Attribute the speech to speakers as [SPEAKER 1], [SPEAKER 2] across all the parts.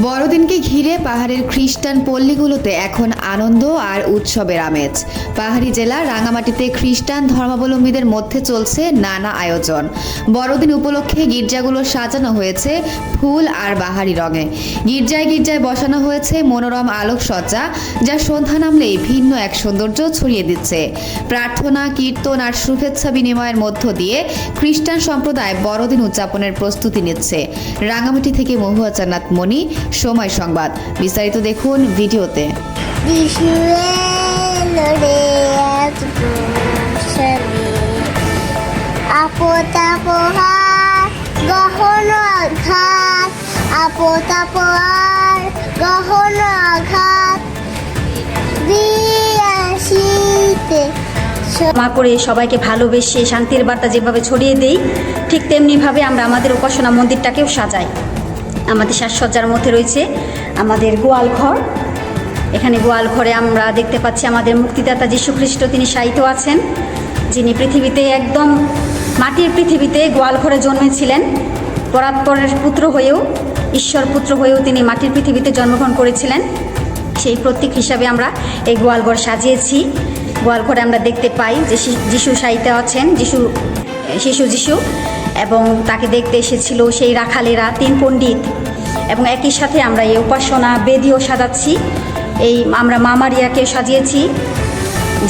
[SPEAKER 1] বড়দিনকে ঘিরে পাহাড়ের খ্রিস্টান পল্লীগুলোতে এখন আনন্দ আর উৎসবের আমেজ। পাহাড়ি জেলা রাঙামাটিতে খ্রিস্টান ধর্মাবলম্বীদের মধ্যে চলছে নানা আয়োজন। বড়দিন উপলক্ষে গির্জাগুলো সাজানো হয়েছে ফুল আর বাহারি রঙে। গির্জায় গির্জায় বসানো হয়েছে মনোরম আলোকসজ্জা, যা সন্ধ্যা নামলেই ভিন্ন এক সৌন্দর্য ছড়িয়ে দিচ্ছে। প্রার্থনা, কীর্তন আর শুভেচ্ছা বিনিময়ের মধ্য দিয়ে খ্রিস্টান সম্প্রদায় বড়দিন উদযাপনের প্রস্তুতি নিচ্ছে। রাঙামাটি থেকে মহুয়া জান্নাত মনি, সময় সংবাদ। বিস্তারিত দেখুন ভিডিওতে।
[SPEAKER 2] মা করে সবাইকে ভালোবেসে শান্তির বার্তা যেভাবে ছড়িয়ে দেই, ঠিক তেমনিভাবে আমরা আমাদের উপাসনা মন্দিরটাকেও সাজাই। আমাদের সাজসজ্জার মধ্যে রয়েছে আমাদের গোয়াল ঘর। এখানে গোয়াল ঘরে আমরা দেখতে পাচ্ছি আমাদের মুক্তিদাতা যীশু খ্রিস্ট, তিনি শায়িত আছেন, যিনি পৃথিবীতে একদম মাটির পৃথিবীতে গোয়াল ঘরে জন্মেছিলেন। পরাৎপরের পুত্র হয়েও, ঈশ্বর পুত্র হয়েও তিনি মাটির পৃথিবীতে জন্মগ্রহণ করেছিলেন। সেই প্রতীক হিসাবে আমরা এই গোয়ালঘর সাজিয়েছি। গোয়ালঘরে আমরা দেখতে পাই যে যিশু শায়িত আছেন, যিশু এবং তাকে দেখতে এসেছিল সেই রাখালেরা, 3 পণ্ডিত। এবং একই সাথে আমরা এই উপাসনা বেদিও সাজাচ্ছি। এই আমরা মা মারিয়াকে সাজিয়েছি,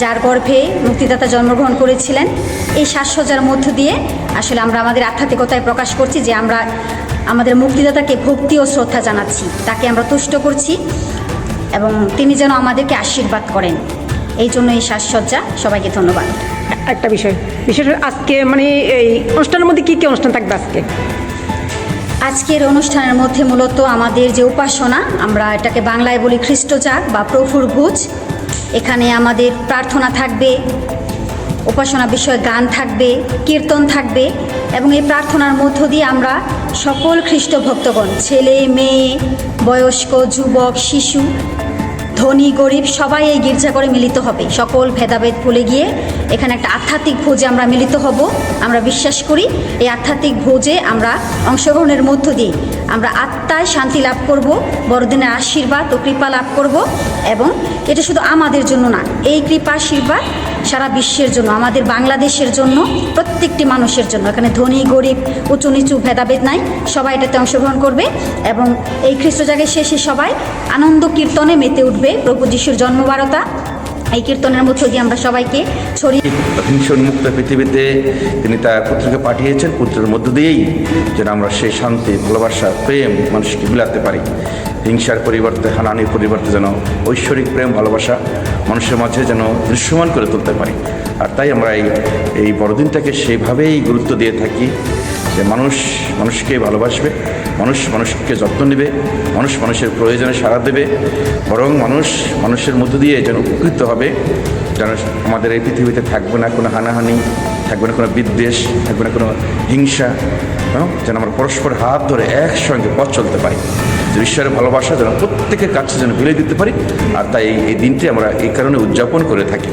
[SPEAKER 2] যার গর্ভে মুক্তিদাতা জন্মগ্রহণ করেছিলেন। এই সাজসজ্জার মধ্য দিয়ে আসলে আমরা আমাদের আধ্যাত্মিকতায় প্রকাশ করছি যে আমরা আমাদের মুক্তিদাতাকে ভক্তি ও শ্রদ্ধা জানাচ্ছি, তাকে আমরা তুষ্ট করছি এবং তিনি যেন আমাদেরকে আশীর্বাদ করেন। এই জন্য এই সাজসজ্জা। সবাইকে ধন্যবাদ।
[SPEAKER 3] একটা বিষয় বিশেষ আজকে এই অনুষ্ঠানের মধ্যে কী কী অনুষ্ঠান থাকবে আজকে?
[SPEAKER 2] আজকের অনুষ্ঠানের মধ্যে মূলত আমাদের যে উপাসনা, আমরা এটাকে বাংলায় বলি খ্রিস্টজাগ বা প্রভুর ভোজ। এখানে আমাদের প্রার্থনা থাকবে, উপাসনা বিষয়ে গান থাকবে, কীর্তন থাকবে এবং এই প্রার্থনার মধ্য দিয়ে আমরা সকল খ্রিস্ট ভক্তগণ, ছেলে মেয়ে, বয়স্ক, যুবক, শিশু, ধনী গরিব সবাই এই গির্জাঘরে মিলিত হবে। সকল ভেদাভেদ ভুলে গিয়ে এখানে একটা আধ্যাত্মিক ভোজে আমরা মিলিত হব। আমরা বিশ্বাস করি এই আধ্যাত্মিক ভোজে আমরা অংশগ্রহণের মধ্য দিয়ে আমরা আত্মায় শান্তি লাভ করব, বড়দিনের আশীর্বাদ ও কৃপা লাভ করব। এবং এটা শুধু আমাদের জন্য না, এই কৃপা আশীর্বাদ সারা বিশ্বের জন্য, আমাদের বাংলাদেশের জন্য, প্রত্যেকটি মানুষের জন্য। এখানে ধনী গরিব, উঁচু নিচু ভেদাভেদ নাই, সবাই এটাতে অংশগ্রহণ করবে এবং এই খ্রিস্টজাগের শেষে সবাই আনন্দ কীর্তনে মেতে উঠবে। প্রভু যিশুর জন্মবারতা এই কীর্তনের মধ্য দিয়ে আমরা সবাইকে ছড়িয়ে
[SPEAKER 4] হিংসা উন্মুক্ত পৃথিবীতে তিনি তার পুত্রকে পাঠিয়েছেন। পুত্রের মধ্য দিয়েই যেন আমরা সেই শান্তি, ভালোবাসা, প্রেম মানুষকে বিলাতে পারি। হিংসার পরিবর্তে, হানাহানির পরিবর্তে যেন ঐশ্বরিক প্রেম, ভালোবাসা মানুষের মাঝে যেন দৃশ্যমান করে তুলতে পারি। আর তাই আমরা এই বড়দিনটাকে সেইভাবেই গুরুত্ব দিয়ে থাকি যে মানুষ মানুষকে ভালোবাসবে, মানুষ মানুষকে যত্ন নেবে, মানুষ মানুষের প্রয়োজনে সাড়া দেবে, বরং মানুষ মানুষের মধ্য দিয়ে যেন উপকৃত হবে। যেন আমাদের এই পৃথিবীতে থাকবে না কোনো হানাহানি, থাকবে না কোনো বিদ্বেষ, থাকবে না কোনো হিংসা, যেন আমরা পরস্পর হাত ধরে একসঙ্গে পথ চলতে পারি। যে ঈশ্বরের ভালোবাসা যেন প্রত্যেকের কাছে যেন বিলিয়ে দিতে পারি। আর তাই এই দিনটি আমরা এই কারণে উদযাপন করে থাকি।